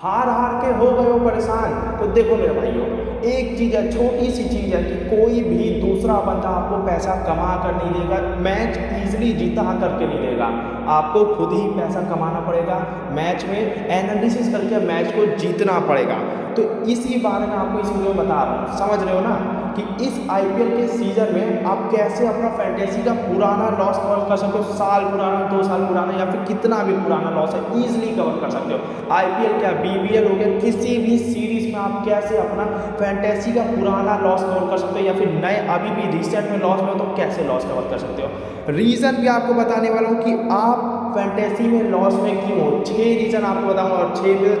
हार हार के हो गए हो परेशान, तो देखो मेरे भाइयों, एक चीज़ है, छोटी सी चीज़ है कि कोई भी दूसरा बंदा आपको पैसा कमा कर नहीं देगा, मैच ईजिली जीता करके नहीं देगा। आपको खुद ही पैसा कमाना पड़ेगा, मैच में एनालिसिस करके मैच को जीतना पड़ेगा। तो इसी बारे में आपको इस वीडियो में बता रहा हूँ, समझ रहे हो ना, कि इस आईपीएल के सीज़न में आप कैसे अपना फैंटेसी का पुराना लॉस कवर कर सकते हो। साल पुराना, 2 साल पुराना, या फिर कितना भी पुराना लॉस है, ईजिली कवर कर सकते हो। आईपीएल क्या, बीबीएल हो गया, किसी भी सीरीज में आप कैसे अपना फैंटेसी का पुराना लॉस कवर कर सकते हो, या फिर नए अभी भी रिसेंट में लॉस में हो तो कैसे लॉस कवर कर सकते हो। रीज़न भी आपको बताने वाला हूँ कि आप फैंटेसी में लॉस में क्यों हो। 6 रीज़न आपको बताऊंगा, और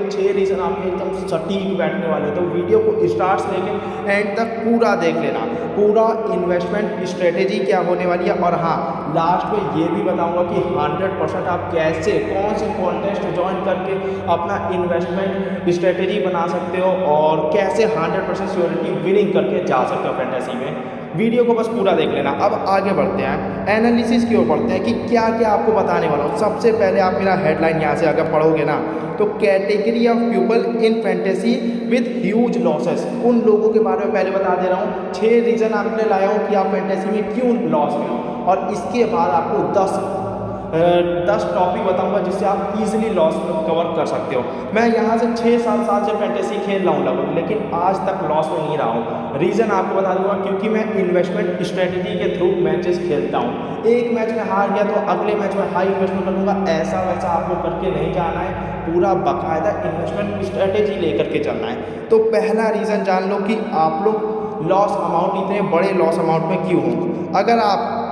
6 रीज़न आपके एकदम सटीक बैठने वाले। तो वीडियो को स्टार्ट से लेकर एंड तक पूरा देख लेना, पूरा इन्वेस्टमेंट स्ट्रेटेजी क्या होने वाली है। और हाँ, लास्ट में ये भी बताऊंगा कि 100% आप कैसे, कौन से कॉन्टेस्ट ज्वाइन करके अपना इन्वेस्टमेंट स्ट्रेटेजी बना सकते हो, और कैसे 100% श्योरिटी विनिंग करके जा सकते हो फैंटेसी में। वीडियो को बस पूरा देख लेना। अब आगे बढ़ते हैं, एनालिसिस की ओर बढ़ते हैं कि क्या क्या आपको बताने वाला हूँ। सबसे पहले आप मेरा हेडलाइन यहाँ से अगर पढ़ोगे ना, तो category of people in fantasy with huge losses, उन लोगों के बारे में पहले बता दे रहा हूँ। 6 रीज़न आपने लाया हूँ कि आप फैंटेसी में क्यों लॉस में हो, और इसके बाद आपको 10 टॉपिक बताऊंगा जिससे आप इजीली लॉस कवर कर सकते हो। मैं यहाँ से 6-7 साल से फैंटेसी खेल रहा हूँ लगभग, लेकिन आज तक लॉस में नहीं रहा हूँ। रीज़न आपको बता दूंगा, क्योंकि मैं इन्वेस्टमेंट स्ट्रेटेजी के थ्रू मैचेस खेलता हूँ। एक मैच में हार गया तो अगले मैच में हाई इन्वेस्टमेंट करूँगा, ऐसा वैसा आपको करके नहीं जाना है, पूरा बाकायदा इन्वेस्टमेंट स्ट्रेटेजी लेकर के चलना है। तो पहला रीज़न जान लो कि आप लोग लॉस अमाउंट, इतने बड़े लॉस अमाउंट में क्यों हो। अगर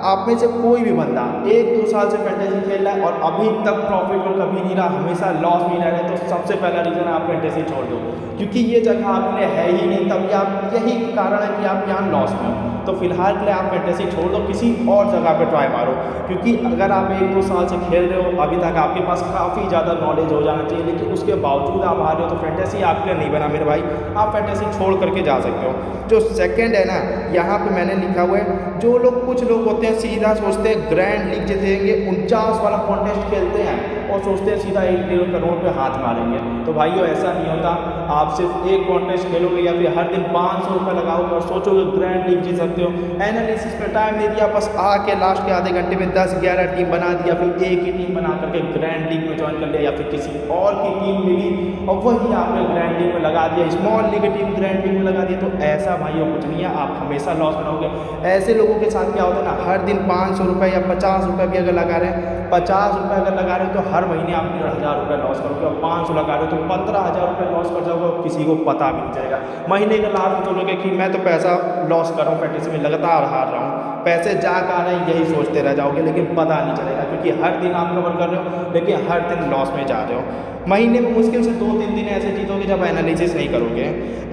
आप में से कोई भी बंदा 1-2 साल से फैंटेसी खेल रहा है और अभी तक प्रॉफिट में कभी नहीं रहा, हमेशा लॉस में रह रहे हैं, तो सबसे पहला रीज़न है आप फैंटेसी छोड़ दो, क्योंकि ये जगह आपके लिए है ही नहीं। तभी आप, यही कारण है कि आप यहाँ लॉस में हो। तो फिलहाल के लिए आप फैंटेसी छोड़ दो, किसी और जगह पे ट्राई मारो। क्योंकि अगर आप 1-2 साल से खेल रहे हो, अभी तक आपके पास काफ़ी ज़्यादा नॉलेज हो जाना चाहिए, लेकिन उसके बावजूद आप हार रहे हो, तो फैंटेसी आपके लिए नहीं बना मेरे भाई। आप फैंटेसी छोड़ करके जा सकते हो। जो सेकंड है ना, यहाँ पे मैंने लिखा हुआ है, जो लोग, कुछ लोग होते हैं सीधा सोचते हैं ग्रैंड लीग जीतेंगे, 49 वाला कॉन्टेस्ट खेलते हैं और सोचते हैं सीधा 1-1.5 करोड़ पे हाथ मारेंगे। तो भाइयों ऐसा नहीं होता। आप सिर्फ एक कॉन्टेस्ट खेलोगे या फिर हर दिन 500 रुपये लगाओगे और सोचोगे ग्रैंड लीग जीत सकते हो। एनालिसिस पे टाइम दे दिया, बस आके लास्ट के आधे घंटे में 10-11 टीम बना दिया, फिर एक ही टीम बना करके ग्रैंड लीग में ज्वाइन कर लिया, या फिर किसी और की टीम मिली और वही आपने ग्रैंड लीग में लगा दिया, small league team grand league में लगा दिया। तो ऐसा भाइयों कुछ नहीं है, आप हमेशा लॉस में रहोगे। ऐसे लोगों के साथ क्या होता है ना, हर दिन 500 रुपये या 50 रुपये भी अगर लगा रहे हैं, 50 रुपये अगर लगा रहे हो तो हर महीने आप 1,500 रुपये लॉस करोगे, और 500 लगा रहे हो तो 15,000 रुपये लॉस कर जाओगे, और किसी को पता भी नहीं चलेगा। महीने का लास्ट में बोलोगे कि मैं तो पैसा लॉस कर रहा हूँ, फैंटेसी में लगातार हार रहा हूँ, पैसे जा कर आ रहे हैं, यही सोचते रह जाओगे, लेकिन पता नहीं चलेगा, क्योंकि हर दिन आप कवर कर रहे हो लेकिन हर दिन लॉस में जा रहे हो। महीने में मुश्किल से 2-3 दिन ऐसे जीतोगे जब एनालिसिस नहीं करोगे।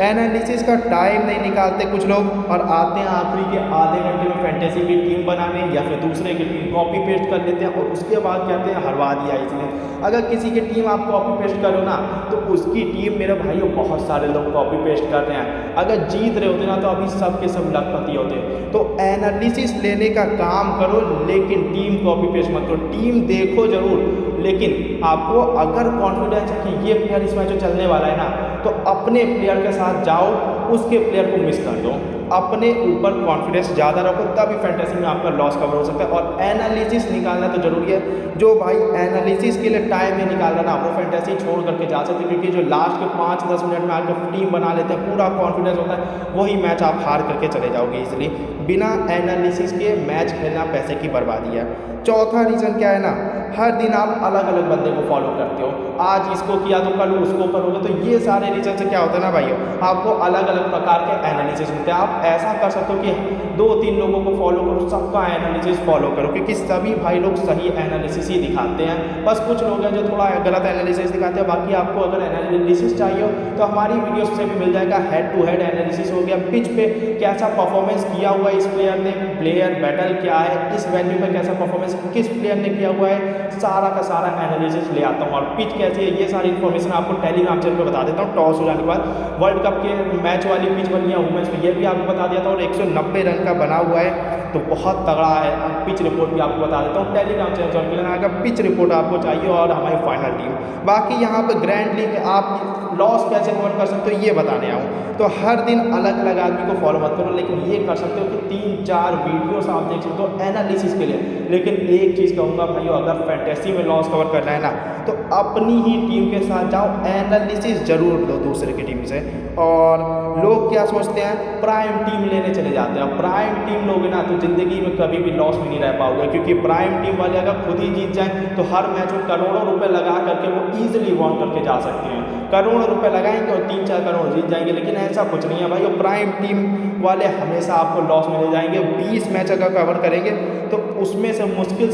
एनालिसिस का टाइम नहीं निकालते कुछ लोग, और आते हैं आखिरी के आधे घंटे में फैंटेसी की टीम बनाने, या फिर दूसरे की टीम कॉपी पेस्ट कर लेते हैं, और उसके बाद कहते हैं हरवा दिया इसने। अगर किसी की टीम आप कॉपी पेस्ट करो ना, तो उसकी टीम, मेरे भाइयों, बहुत सारे लोग कॉपी पेस्ट कर रहे हैं। अगर जीत रहे होते ना तो अभी सब के सब लखपति होते। तो एनालिसिस लेने का काम करो, लेकिन टीम कॉपी पेस्ट मत करो। टीम देखो जरूर, लेकिन आपको अगर कॉन्फिडेंस है कि ये प्लेयर इस मैच में चलने वाला है ना, तो अपने प्लेयर के साथ जाओ, उसके प्लेयर को मिस कर दो। अपने ऊपर कॉन्फिडेंस ज़्यादा रखो, तभी फैंटेसी में आपका लॉस कवर हो सकता है। और एनालिसिस निकालना तो जरूरी है। जो भाई एनालिसिस के लिए टाइम नहीं निकाल रहा ना, वो फैंटेसी छोड़ करके जा सकते हैं, क्योंकि जो लास्ट के 5-10 मिनट में आकर टीम बना लेते हैं, पूरा कॉन्फिडेंस होता है, वही मैच आप हार करके चले जाओगे इसलिए। बिना एनालिसिस के मैच खेलना पैसे की बर्बादी है। चौथा रीज़न क्या है ना, हर दिन आप अलग अलग बंदे को फॉलो करते हो, आज इसको किया तो कल उसको करोगे। तो ये सारे रीज़न से क्या होता है ना भाइयों, आपको अलग अलग प्रकार के एनालिसिस मिलते हैं। आप ऐसा कर सकते हो कि 2-3 लोगों को फॉलो करो, सबका एनालिसिस फॉलो करो, क्योंकि सभी भाई लोग सही एनालिसिस ही दिखाते हैं। बस कुछ लोग हैं जो थोड़ा गलत एनालिसिस दिखाते हैं। बाकी आपको अगर एनालिसिस चाहिए हो तो हमारी वीडियोस से भी मिल जाएगा। हेड टू हेड एनालिसिस हो गया, पिच पे कैसा परफॉर्मेंस किया हुआ है इस प्लेयर ने, प्लेयर बैटल क्या है, इस वैल्यू पर कैसा परफॉर्मेंस किस प्लेयर ने किया हुआ है, सारा का सारा एनालिसिस ले आता हूँ। और पिच कैसी है, ये सारी इन्फॉर्मेशन आपको टेलीग्राम चैनल पर बता देता हूँ। टॉस हो जाने के बाद वर्ल्ड कप के मैच वाली पिच बनी है वुमेन्स में, ये भी आपको बता दिया था। और 190 रन का बना हुआ है, तो बहुत तगड़ा है। पिच रिपोर्ट भी आपको बता देता हूँ, टेलीग्राम चैनल ज्वाइन कर लेना अगर पिच रिपोर्ट आपको चाहिए और हमारी फाइनल टीम। बाकी यहाँ पे ग्रैंड लीग आप लॉस कैसे कवर कर सकते हो ये बताने आऊँ। तो हर दिन अलग अलग आदमी को फॉलो मत करो, लेकिन ये कर सकते हो कि 3-4 वीडियोस आप देख सकते हो एनालिसिस के लिए। लेकिन एक चीज़ कहूँगा भाइयों, अगर फैंटेसी में लॉस कवर करना है ना तो अपनी ही टीम के साथ जाओ, एनालिसिस जरूर लो दूसरे की टीम से। और लोग क्या सोचते हैं, प्राइम टीम लेने चले जाते हैं। प्राइम टीम लोगे ना तो ज़िंदगी में कभी भी लॉस में नहीं रह पाओगे, क्योंकि प्राइम टीम वाले अगर खुद ही जीत जाएँ तो हर मैच में करोड़ों रुपए लगा करके वो ईजिली वॉन करके जा सकते हैं। करोड़ों रुपए लगाएंगे और 3-4 करोड़ जीत जाएंगे, लेकिन ऐसा कुछ नहीं है भाई। वो प्राइम टीम वाले हमेशा आपको लॉस में ले जाएंगे। 20 मैच अगर कवर करेंगे तो उसमें से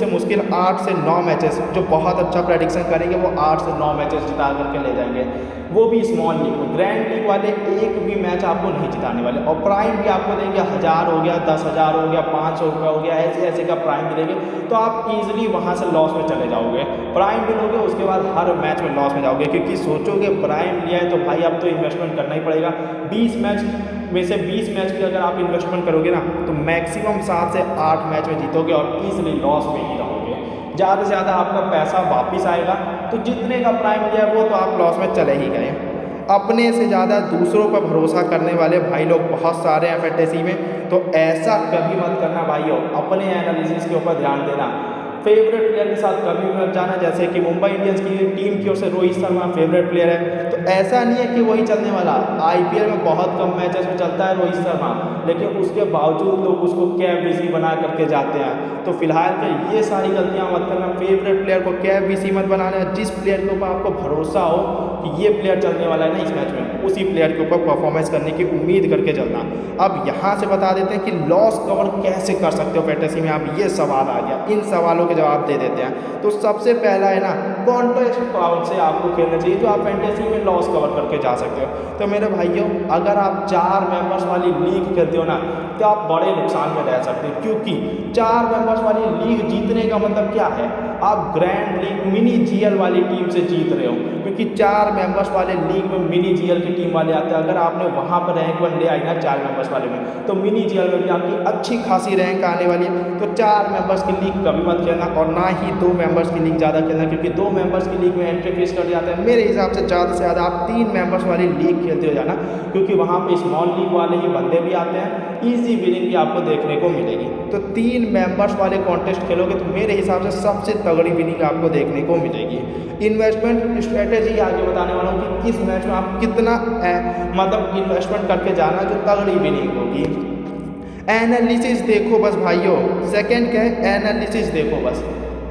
मुश्किल 8 से 9 मैचेस, जो बहुत अच्छा प्रेडिक्शन करेंगे वो 8 से 9 मैचेस जिता करके ले जाएंगे, वो भी स्मॉल लीग में। ग्रैंड लीग वाले एक भी मैच आपको नहीं जिताने वाले। और प्राइम भी आपको देंगे 1000 हो गया, 10,000 हो गया, 500 रुपये हो गया, ऐसे का प्राइम भी देंगे, तो आप ईजिली वहाँ से लॉस में चले जाओगे। प्राइम भी लोगे उसके बाद हर मैच में लॉस में जाओगे, क्योंकि सोचोगे प्राइम लिया है तो भाई अब तो इन्वेस्टमेंट करना ही पड़ेगा। 20 मैच में से 20 मैच की अगर आप इन्वेस्टमेंट करोगे ना तो मैक्सिमम 7 से 8 मैच में जीतोगे और ईजिली लॉस में ही रहोगे। ज़्यादा से ज़्यादा आपका पैसा वापस आएगा। तो जितने का प्राइम लिया वो तो आप लॉस में चले ही गए। अपने से ज़्यादा दूसरों पर भरोसा करने वाले भाई लोग बहुत सारे हैं फैंटेसी में, तो ऐसा कभी मत करना भाइयों। अपने एनालिसिस के ऊपर ध्यान देना, फेवरेट प्लेयर के साथ कभी भी मत जाना। जैसे कि मुंबई इंडियंस की टीम की ओर से रोहित शर्मा फेवरेट प्लेयर है, तो ऐसा नहीं है कि वही चलने वाला। आईपीएल में बहुत कम मैचेस में चलता है रोहित शर्मा, लेकिन उसके बावजूद लोग उसको कैप वीसी बना करके जाते हैं। तो फिलहाल के ये सारी गलतियां मत करना। फेवरेट प्लेयर को कैप वीसी मत बनाना। जिस प्लेयर के ऊपर आपको भरोसा हो कि ये प्लेयर चलने वाला है ना इस मैच में, उसी प्लेयर के ऊपर परफॉर्मेंस करने की उम्मीद करके चलना। अब यहाँ से बता देते हैं कि लॉस कवर कैसे कर सकते हो फैंटेसी में। अब ये सवाल आ गया, इन सवालों के जवाब दे देते हैं। तो सबसे पहला है ना, कॉन्टेस्ट पावर से आपको खेलना चाहिए, तो आप फैंटेसी में लॉस कवर करके जा सकते हो। तो मेरे भाइयों, अगर आप 4 मेंबर्स वाली लीग खेलते हो ना तो आप बड़े नुकसान में रह सकते हो, क्योंकि 4 मेंबर्स वाली लीग जीतने का मतलब क्या है, आप ग्रैंड लीग मिनी जीएल वाली टीम से जीत रहे हो, क्योंकि 4 मेंबर्स वाले लीग में मिनी जीएल की टीम वाले आते हैं। अगर आपने वहाँ पर रैंक 1 ले आई ना 4 मेंबर्स वाले में, तो मिनी जीएल में भी आपकी अच्छी खासी रैंक आने वाली है। तो 4 मेंबर्स की लीग कभी मत खेलना, और ना ही 2 मेंबर्स की लीग ज़्यादा खेलना, क्योंकि 2 मेंबर्स की लीग में एंट्री फीस कट जाता है। मेरे हिसाब से ज़्यादा से ज़्यादा आप 3 मेंबर्स वाली लीग खेलते हो जाना, क्योंकि वहाँ पे स्मॉल लीग वाले ही बंदे भी आते हैं, ईजी विनिंग भी आपको देखने को मिलेगी। तो 3 मेंबर्स वाले कॉन्टेस्ट खेलोगे तो मेरे हिसाब से सबसे तगड़ी विनिंग आपको देखने को मिलेगी। इन्वेस्टमेंट स्ट्रेटेजी आगे बताने वाला हूँ कि किस मैच में आप कितना मतलब इन्वेस्टमेंट करके जाना जो तगड़ी विनिंग होगी। एनालिसिस देखो बस भाइयों, सेकंड क्या है, एनालिसिस देखो बस,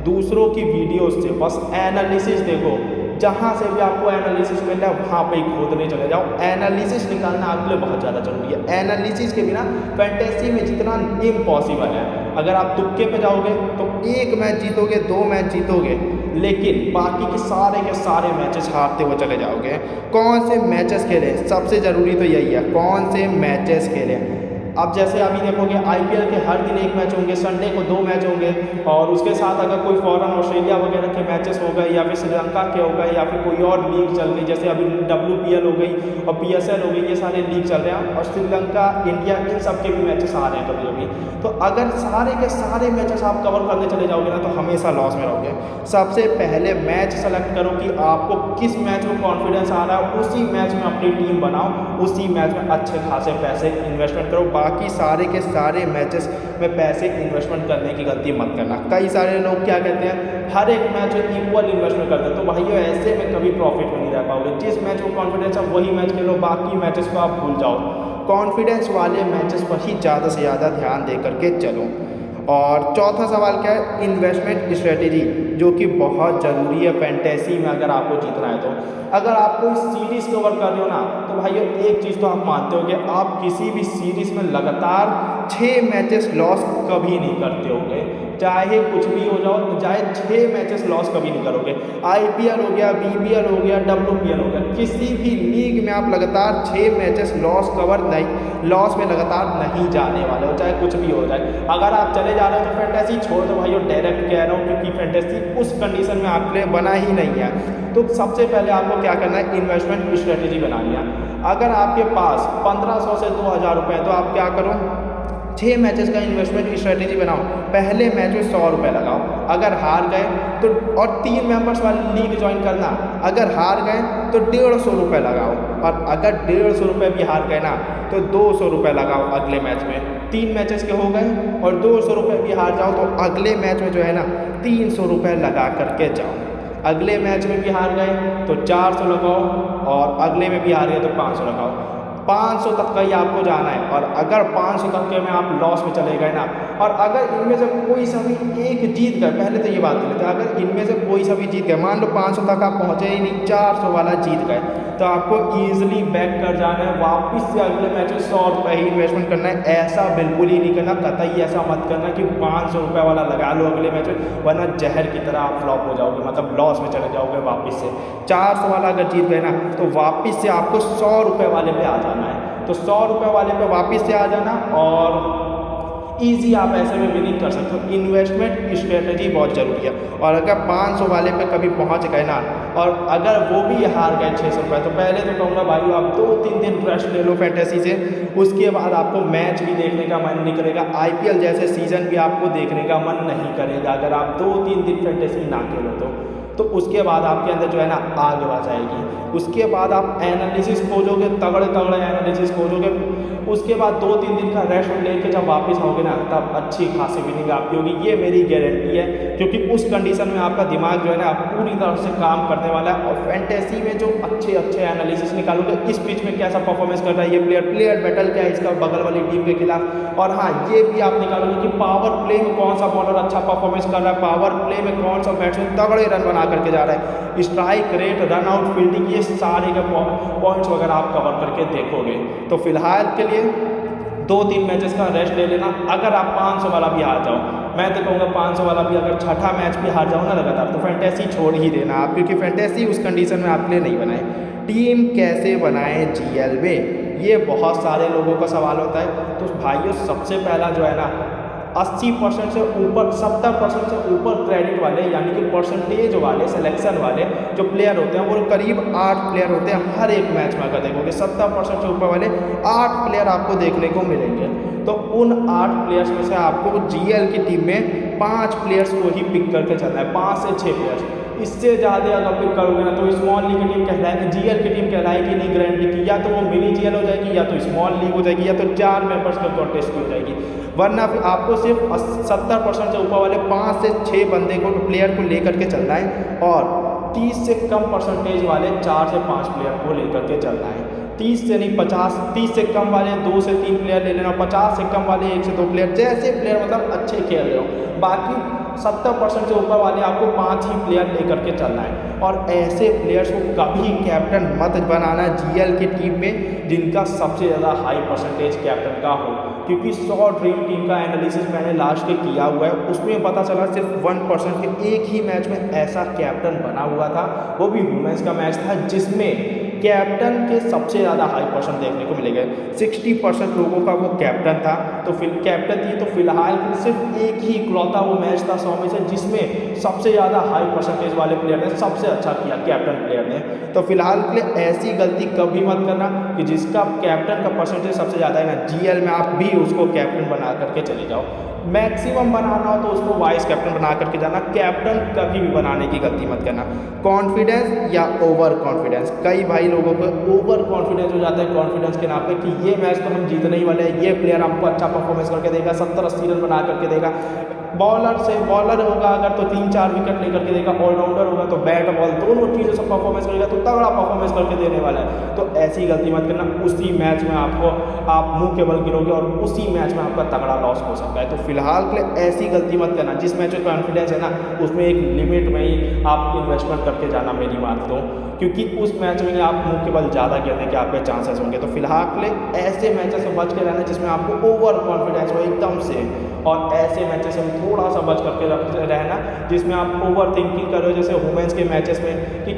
दूसरों की वीडियोस से बस एनालिसिस देखो। जहाँ से भी आपको एनालिसिस मिल रहा है वहाँ पे ही खोदने चले जाओ। एनालिसिस निकालना आपके लिए बहुत ज़्यादा जरूरी है। एनालिसिस के बिना फैंटेसी में जितना इम्पॉसिबल है। अगर आप तुक्के पे जाओगे तो 1 मैच जीतोगे, 2 मैच जीतोगे, लेकिन बाकी के सारे मैचेस हारते हुए चले जाओगे। कौन से मैचेस खेलें, सबसे ज़रूरी तो यही है, कौन से मैचेस खेलें। अब जैसे अभी देखोगे आईपीएल के हर दिन 1 मैच होंगे, संडे को 2 मैच होंगे, और उसके साथ अगर कोई फॉरेन ऑस्ट्रेलिया वगैरह के मैचेस हो गए, या फिर श्रीलंका के हो गए, या फिर कोई और लीग चल गई, जैसे अभी WPL हो गई और PSL हो गई, ये सारे लीग चल रहे हैं, और श्रीलंका, इंडिया, इन सब के भी मैचेस आ रहे हैं कभी कभी। तो अगर सारे के सारे मैचेस आप कवर करने चले जाओगे ना तो हमेशा लॉस में रहोगे। सबसे पहले मैच सेलेक्ट करो कि आपको किस मैच में कॉन्फिडेंस आ रहा है, उसी मैच में अपनी टीम बनाओ, उसी मैच में अच्छे खासे पैसे इन्वेस्टमेंट करो। बाकी सारे के सारे मैचेस में पैसे इन्वेस्टमेंट करने की गलती मत करना। कई सारे लोग क्या कहते हैं, हर एक मैच में इक्वल इन्वेस्टमेंट करते हैं, तो भाइयों ऐसे में कभी प्रॉफिट में नहीं रह पाओगे। जिस मैच में कॉन्फिडेंस है वही मैच खेलो, बाकी मैचेस को आप भूल जाओ। कॉन्फिडेंस वाले मैचेस पर ही ज़्यादा से ज़्यादा ध्यान दे करके चलो। और चौथा सवाल क्या है, इन्वेस्टमेंट स्ट्रेटेजी, जो कि बहुत ज़रूरी है फैंटेसी में अगर आपको जीतना है। तो अगर आप कोई सीरीज़ कवर कर रहे हो ना तो भाइयों एक चीज़ तो आप मानते हो कि आप किसी भी सीरीज़ में लगातार 6 मैचेस लॉस कभी नहीं करते होंगे, चाहे कुछ भी हो जाओ, चाहे 6 मैचेस लॉस कभी नहीं करोगे। आईपीएल हो गया, BBL हो गया, WPL हो गया, किसी भी लीग में आप लगातार 6 मैचेस लॉस में लगातार नहीं जाने वाले हो, चाहे कुछ भी हो जाए। अगर आप चले जा रहे हो तो फैंटेसी छोड़ दो भाइयों, डायरेक्ट कह रहा हूँ, क्योंकि फैंटेसी उस कंडीशन में आपके लिए बना ही नहीं है। तो सबसे पहले आपको क्या करना है, इन्वेस्टमेंट स्ट्रेटेजी बनानी है। अगर आपके पास 1500 से 2000 रुपये हैं तो आप क्या करो, 6 मैचेस का इन्वेस्टमेंट स्ट्रेटेजी बनाओ। पहले मैच में 100 रुपये लगाओ, अगर हार गए तो, और 3 मेंबर्स वाली लीग ज्वाइन करना, अगर हार गए तो 150 रुपये लगाओ, और अगर 150 रुपये भी हार गए ना तो 200 रुपये लगाओ अगले मैच में। 3 मैचेस के हो गए और 200 रुपये भी हार जाओ तो अगले मैच में जो है ना 300 रुपये लगा करके जाओ। अगले मैच में भी हार गए तो 400 लगाओ, और अगले में भी हार गए तो 500 लगाओ। 500 तक का ही आपको जाना है, और अगर 500 तक के में आप लॉस में चले गए ना, और अगर इनमें से कोई सा भी एक जीत गए, पहले तो ये बात कर लेते हैं, अगर इनमें से कोई सा भी जीत गए, मान लो 500 तक आप पहुँचे ही नहीं, 400 वाला जीत गए, तो आपको ईजिली बैक कर जाना है, वापस से अगले मैच में 100 रुपये ही इन्वेस्टमेंट करना है। ऐसा बिल्कुल ही नहीं करना, कतई ऐसा मत करना कि 500 रुपये वाला लगा लो अगले मैच में, वरना जहर की तरह आप फ्लॉप हो जाओगे, मतलब लॉस में चले जाओगे वापस से। 400 वाला अगर जीत गए ना तो वापस से आपको 100 रुपये वाले पे आ जाना है, तो 100 रुपये वाले पे वापस से आ जाना, और ईजी आप ऐसे में विनिंग कर सकते हो। इन्वेस्टमेंट स्ट्रेटजी बहुत ज़रूरी है। और अगर 500 वाले पे कभी पहुंच गए ना, और अगर वो भी हार गए 600 रुपये, तो पहले तो कहूँगा भाई आप 2-3 दिन रेस्ट ले लो फैंटेसी से, उसके बाद आपको मैच भी देखने का मन नहीं करेगा, IPL जैसे सीज़न भी आपको देखने का मन नहीं करेगा अगर आप 2-3 दिन फैंटेसी ना खेलो तो उसके बाद आपके अंदर जो है ना आग आ जाएगी। उसके बाद आप एनालिसिस खोजोगे, तगड़े तगड़े एनालिसिस खोजोगे, उसके बाद 2-3 दिन का रेस्ट लेके जब वापस आओगे ना तब अच्छी खासी विनिंग आपकी होगी, ये मेरी गारंटी है, क्योंकि उस कंडीशन में आपका दिमाग जो है ना पूरी तरह से काम करने वाला है। और फैंटेसी में जो अच्छे अच्छे एनालिसिस निकालोगे, इस पिच में कैसा परफॉर्मेंस कर रहा है ये प्लेयर बैटल क्या है इसका बगल वाली टीम के खिलाफ, और हाँ ये भी आप निकालोगे कि पावर प्ले में कौन सा बॉलर अच्छा परफॉर्मेंस कर रहा है, पावर प्ले में कौन सा बैट्समैन तगड़े रन बना करके जा रहा है, strike rate, run out, fielding, ये सारे के पॉइंट्स वगैरह आप कवर करके देखोगे। तो फिलहाल के लिए 2-3 मैचेस का रेस्ट ले लेना। अगर आप 500 वाला भी हार जाओ, मैं तो कहूँगा 500 वाला भी अगर छठा मैच भी हार जाओ ना लगातार, तो फैंटेसी छोड़ ही देना आप, क्योंकि फैंटेसी उस कंडीशन में आपके लिए नहीं बनाए। टीम कैसे बनाएं GL में, ये बहुत सारे लोगों का सवाल होता है। तो भाइयों सबसे पहला जो है ना 80% से ऊपर, 70% से ऊपर क्रेडिट वाले, यानी कि परसेंटेज वाले, सिलेक्शन वाले जो प्लेयर होते हैं, वो करीब 8 प्लेयर होते हैं हर एक मैच में। अगर देखोगे 70% से ऊपर वाले 8 प्लेयर आपको देखने को मिलेंगे। तो उन 8 प्लेयर्स में से आपको GL की टीम में 5 प्लेयर्स को ही पिक करके चलना है, 5 से 6 प्लेयर्स। इससे ज़्यादा अगर पिक करोगे ना तो स्मॉल लीग की टीम कहलाएगी, GL की टीम कहलाएगी नहीं गारंटी की, या तो वो मिनी GL हो जाएगी, या तो स्मॉल लीग हो जाएगी, या तो 4 मेंबर्स का कॉन्टेस्ट हो जाएगी। वरना फिर आपको सिर्फ 70% से ऊपर वाले 5 से 6 बंदे को, प्लेयर को लेकर के चलना है, और 30 से कम परसेंटेज वाले 4 से 5 प्लेयर को लेकर के चलना है। 30 से नहीं 50, 30 से कम वाले 2 से 3 प्लेयर ले लेना, 50 से कम वाले 1 से 2 प्लेयर, जैसे प्लेयर मतलब अच्छे खेल रहे हो। बाकी 70% से ऊपर वाले आपको 5 ही प्लेयर लेकर के चलना है। और ऐसे प्लेयर्स को कभी कैप्टन मत बनाना GL की टीम में जिनका सबसे ज़्यादा हाई परसेंटेज कैप्टन का हो, क्योंकि 100 ड्रीम टीम का एनालिसिस मैंने लास्ट के किया हुआ है, उसमें पता चला सिर्फ 1% के एक ही मैच में ऐसा कैप्टन बना हुआ था, वो भी वुमेन्स का मैच था, जिसमें कैप्टन के सबसे ज़्यादा हाई परसेंट देखने को मिलेगा। 60% लोगों का वो कैप्टन था, तो फिर कैप्टन थी, तो फिलहाल सिर्फ एक ही इकलौता वो मैच था 100 में से जिसमें सबसे ज़्यादा हाई परसेंटेज वाले प्लेयर ने सबसे अच्छा किया, कैप्टन प्लेयर ने। तो फिलहाल के लिए ऐसी गलती कभी मत करना कि जिसका कैप्टन का परसेंटेज सबसे ज़्यादा है ना GL में, आप भी उसको कैप्टन बना करके चले जाओ। मैक्सिमम बनाना हो तो उसको वाइस कैप्टन बना करके जाना, कैप्टन कभी भी बनाने की गलती मत करना। कॉन्फिडेंस या ओवर कॉन्फिडेंस, कई भाई लोगों को ओवर कॉन्फिडेंस हो जाता है कॉन्फिडेंस के नाम पे कि ये मैच तो हम जीतने ही वाले हैं, ये प्लेयर हमको अच्छा परफॉर्मेंस करके देगा, 70-80 रन बना करके देगा। बॉलर होगा अगर तो 3-4 विकेट लेकर के देगा, ऑलराउंडर होगा तो बैट बॉल दोनों चीज़ों से परफॉर्मेंस करेगा, तो तगड़ा परफॉर्मेंस करके देने वाला है। तो ऐसी गलती मत करना, उसी मैच में आप मुंह के बल गिरोगे और उसी मैच में आपका तगड़ा लॉस हो सकता है। तो फिलहाल के लिए ऐसी गलती मत करना, जिस मैच में कॉन्फिडेंस है ना उसमें एक लिमिट में ही आप इन्वेस्टमेंट करके जाना, मेरी बात तो, क्योंकि उस मैच में आप मुंह के बल ज़्यादा गिरने के आपके चांसेस होंगे। तो फिलहाल के लिए ऐसे मैचेस से बच के रहना जिसमें आपको ओवर कॉन्फिडेंस हो एकदम से, और ऐसे मैचेस से थोड़ा सा बच करके रहना जिसमें आप ओवर थिंकिंग कर रहे हो, जैसे वुमेन्स के मैचेस में कि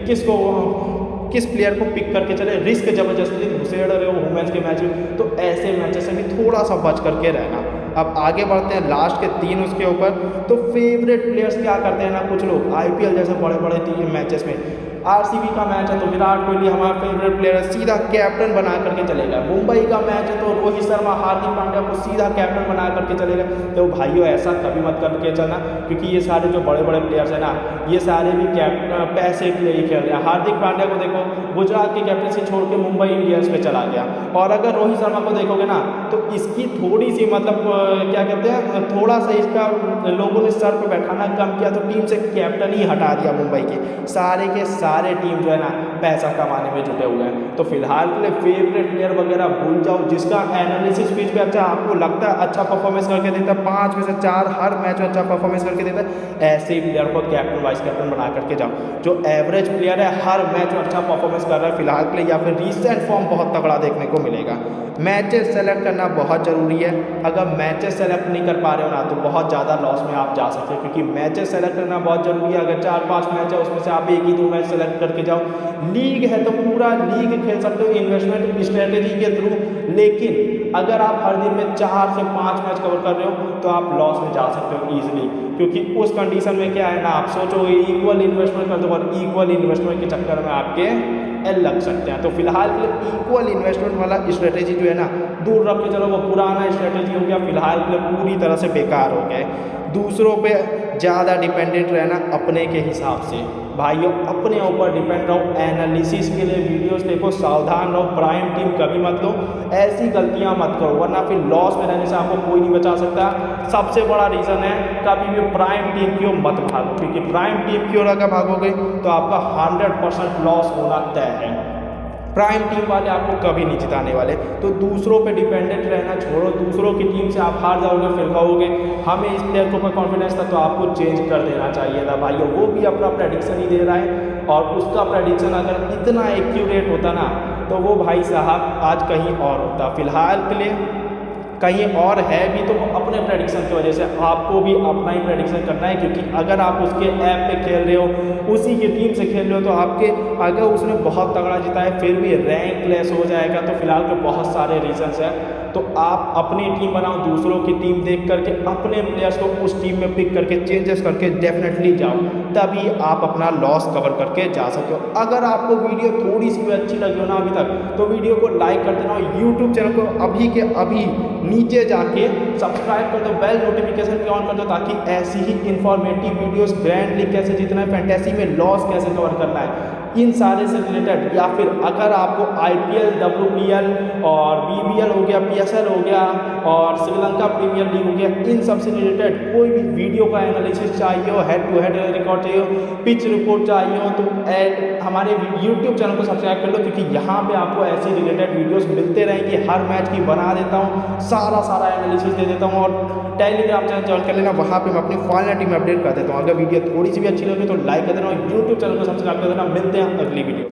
किस प्लेयर को पिक करके चले, रिस्क जबरदस्ती घुसेड़ रहे हो वुमेन्स के मैच में, तो ऐसे मैचेस से भी थोड़ा सा बच करके रहना। अब आगे बढ़ते हैं लास्ट के 3 उसके ऊपर। तो फेवरेट प्लेयर्स क्या करते हैं ना, कुछ लोग IPL जैसे बड़े बड़े मैचेस में आरसीबी का मैच है तो विराट कोहली हमारा फेवरेट प्लेयर है, सीधा कैप्टन बना करके चलेगा। मुंबई का मैच है तो रोहित शर्मा, हार्दिक पांड्या को सीधा कैप्टन बना करके चलेगा। तो भाइयों ऐसा कभी मत करके चलना, क्योंकि ये सारे जो बड़े बड़े प्लेयर्स हैं ना, ये सारे भी पैसे के लिए ही खेल रहे हैं। हार्दिक पांड्या को देखो, गुजरात की कैप्टनसी छोड़ के मुंबई इंडियंस पे चला गया। और अगर रोहित शर्मा को देखोगे ना तो इसकी थोड़ी सी मतलब क्या कहते हैं, थोड़ा सा इसका लोगों ने सर पे बैठाना कम किया तो टीम से कैप्टन ही हटा दिया मुंबई के सारे टीम जो है ना पैसा कमाने में जुटे हुए हैं। तो फिलहाल के लिए फेवरेट प्लेयर वगैरह भूल जाओ, जिसका एनालिसिस पिच पे अच्छा आपको लगता है, अच्छा परफॉर्मेंस करके देता है, 5 में से 4 हर मैच में अच्छा परफॉर्मेंस करके देता है, ऐसे ही प्लेयर को कैप्टन वाइस कैप्टन बना करके जाओ। जो एवरेज प्लेयर है, हर मैच में अच्छा परफॉर्मेंस कर रहा है फिलहाल के लिए, या फिर रिसेंट फॉर्म बहुत तगड़ा देखने को मिलेगा। मैचेस सेलेक्ट करना बहुत ज़रूरी है। अगर मैचेस सेलेक्ट नहीं कर पा रहे हो ना तो बहुत ज़्यादा लॉस में आप जा सकते हो, क्योंकि मैचेस सेलेक्ट करना बहुत ज़रूरी है। अगर 4-5 मैच है उसमें से आप 1 ही 2 मैच सेलेक्ट करके जाओ। लीग है तो पूरा लीग खेल सकते हो इन्वेस्टमेंट स्ट्रेटेजी के थ्रू, लेकिन अगर आप हर दिन में 4 से 5 मैच कवर कर रहे हो तो आप लॉस में जा सकते हो ईजिली, क्योंकि उस कंडीशन में क्या है ना, आप सोचोगे इक्वल इन्वेस्टमेंट कर दो और इक्वल इन्वेस्टमेंट के चक्कर में आपके एल लग सकते हैं। तो फिलहाल के लिए इक्वल इन्वेस्टमेंट वाला स्ट्रेटेजी जो है ना दूर रख के चलो, वो पुराना स्ट्रेटेजी हो गया, फिलहाल के लिए पूरी तरह से बेकार हो गया है। दूसरों पे ज़्यादा डिपेंडेंट रहना अपने के हिसाब से, भाइयों अपने ऊपर डिपेंड रहो। एनालिसिस के लिए वीडियोस देखो, सावधान रहो, प्राइम टीम कभी मत लो, ऐसी गलतियां मत करो, वरना फिर लॉस में रहने से आपको कोई नहीं बचा सकता। सबसे बड़ा रीज़न है कभी भी प्राइम टीम की ओर मत भागो, क्योंकि प्राइम टीम की ओर अगर भागोगे तो आपका 100% लॉस होना तय है। प्राइम टीम वाले आपको कभी नहीं जिताने वाले। तो दूसरों पे डिपेंडेंट रहना छोड़ो, दूसरों की टीम से आप हार जाओगे, फिर कहोगे हमें इस प्लेयर के ऊपर कॉन्फिडेंस था, तो आपको चेंज कर देना चाहिए था। भाइयों वो भी अपना प्रेडिक्शन ही दे रहा है, और उसका प्रेडिक्शन अगर इतना एक्यूरेट होता ना तो वो भाई साहब आज कहीं और होता। फिलहाल के लिए कहीं और है भी तो वो अपने प्रेडिक्शन की वजह से, आपको भी अपना ही प्रेडिक्शन करना है, क्योंकि अगर आप उसके ऐप पे खेल रहे हो, उसी की टीम से खेल रहे हो, तो आपके अगर उसने बहुत तगड़ा जीता है फिर भी रैंक लेस हो जाएगा। तो फिलहाल के बहुत सारे रीजंस हैं। तो आप अपनी टीम बनाओ, दूसरों की टीम देख करके अपने प्लेयर्स को उस टीम में पिक करके चेंजेस करके डेफिनेटली जाओ, तभी आप अपना लॉस कवर करके जा सकते हो। अगर आपको वीडियो थोड़ी सी भी अच्छी लगी हो ना अभी तक, तो वीडियो को लाइक कर देना, और यूट्यूब चैनल को अभी के अभी नीचे जाके सब्सक्राइब कर दो, बेल नोटिफिकेशन भी ऑन कर दो, ताकि ऐसी ही इंफॉर्मेटिव वीडियोस, ग्रैंड लीग कैसे जीतना है, फैंटेसी में लॉस कैसे कवर करना है, इन सारे से रिलेटेड, या फिर अगर आपको IPL, WPL और BBL हो गया, PSL हो गया और श्रीलंका प्रीमियर लीग हो गया, इन सब से रिलेटेड कोई भी वीडियो का एनालिसिस चाहिए हो, हेड टू हेड रिकॉर्ड चाहिए हो, पिच रिपोर्ट चाहिए हो, तो हमारे यूट्यूब चैनल को सब्सक्राइब कर लो, क्योंकि यहाँ पे आपको ऐसे रिलेटेड वीडियोस मिलते रहेंगे। हर मैच की बना देता हूँ, सारा एनालिसिस दे देता हूँ, और टेलीग्राम चैनल ज्वाइन कर लेना, वहाँ पे मैं अपनी फाइनल टीम में अपडेट कर देता हूँ। अगर वीडियो थोड़ी सी भी अच्छी लगे तो लाइक कर देना और यूट्यूब चैनल को सब्सक्राइब कर देना। मिलते हैं अगली वीडियो।